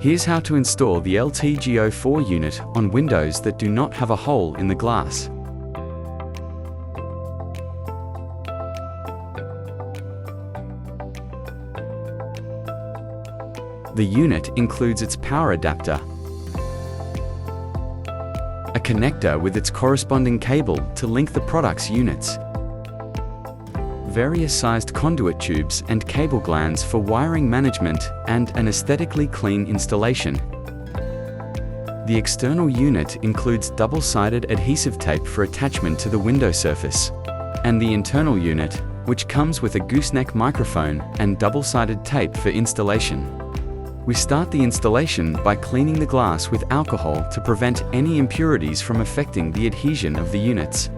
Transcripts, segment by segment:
Here's how to install the LTG-04 unit on windows that do not have a hole in the glass. The unit includes its power adapter, a connector with its corresponding cable to link the product's units, various sized conduit tubes and cable glands for wiring management, and an aesthetically clean installation. The external unit includes double-sided adhesive tape for attachment to the window surface, and the internal unit, which comes with a gooseneck microphone and double-sided tape for installation. We start the installation by cleaning the glass with alcohol to prevent any impurities from affecting the adhesion of the units.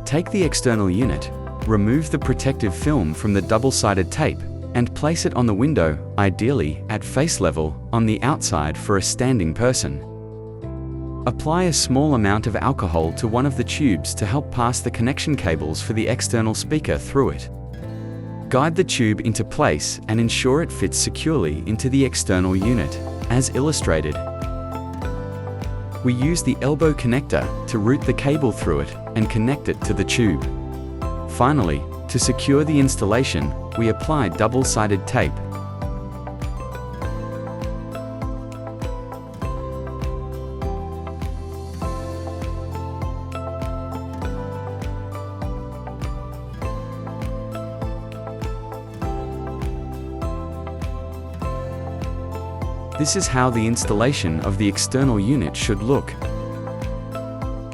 Take the external unit, remove the protective film from the double-sided tape, and place it on the window, ideally at face level, on the outside for a standing person. Apply a small amount of alcohol to one of the tubes to help pass the connection cables for the external speaker through it. Guide the tube into place and ensure it fits securely into the external unit, as illustrated. We use the elbow connector to route the cable through it and connect it to the tube. Finally, to secure the installation, we apply double-sided tape. This is how the installation of the external unit should look.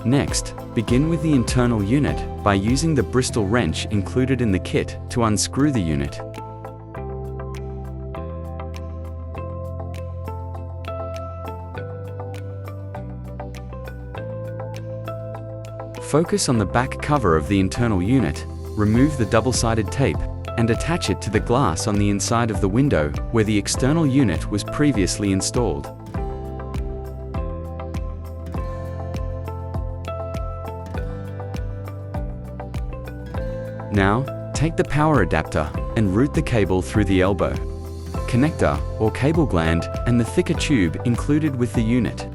Next, begin with the internal unit by using the Bristol wrench included in the kit to unscrew the unit. Focus on the back cover of the internal unit, remove the double-sided tape, and attach it to the glass on the inside of the window where the external unit was previously installed. Now, take the power adapter and route the cable through the elbow, connector or cable gland and the thicker tube included with the unit.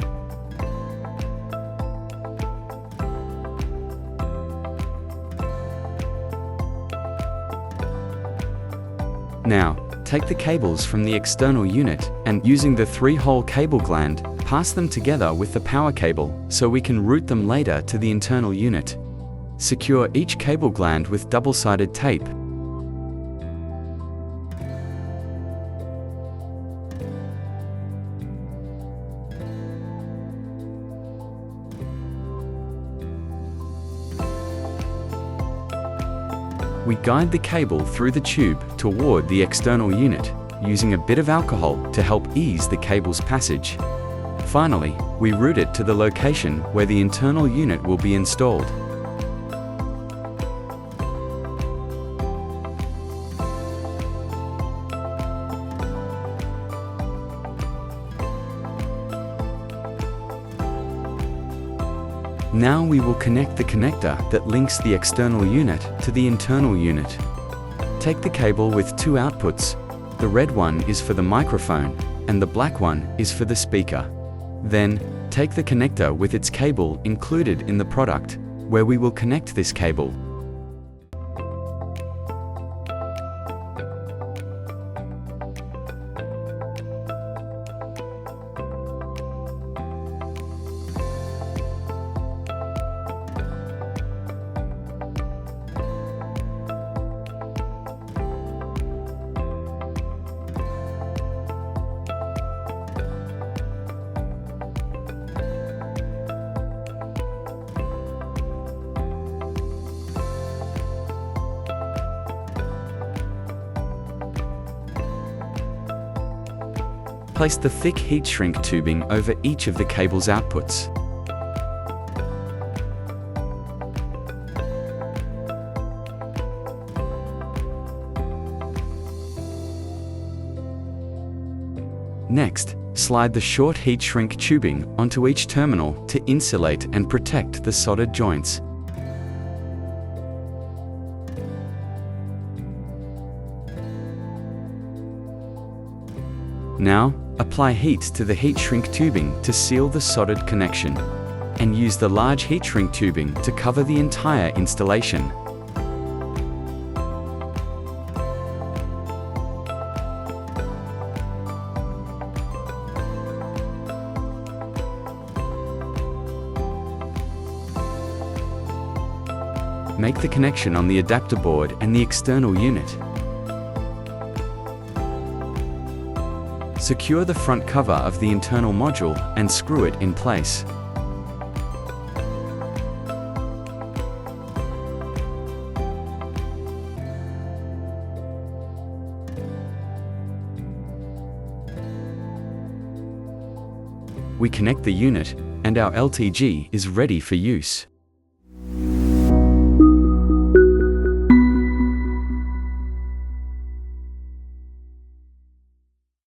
Now, take the cables from the external unit and, using the 3-hole cable gland, pass them together with the power cable so we can route them later to the internal unit. Secure each cable gland with double-sided tape. We guide the cable through the tube toward the external unit, using a bit of alcohol to help ease the cable's passage. Finally, we route it to the location where the internal unit will be installed. Now we will connect the connector that links the external unit to the internal unit. Take the cable with 2 outputs. The red one is for the microphone, and the black one is for the speaker. Then, take the connector with its cable included in the product, where we will connect this cable. Place the thick heat shrink tubing over each of the cable's outputs. Next, slide the short heat shrink tubing onto each terminal to insulate and protect the soldered joints. Now, Apply heat to the heat shrink tubing to seal the soldered connection, and use the large heat shrink tubing to cover the entire installation. Make the connection on the adapter board and the external unit. Secure the front cover of the internal module and screw it in place. We connect the unit, and our LTG is ready for use.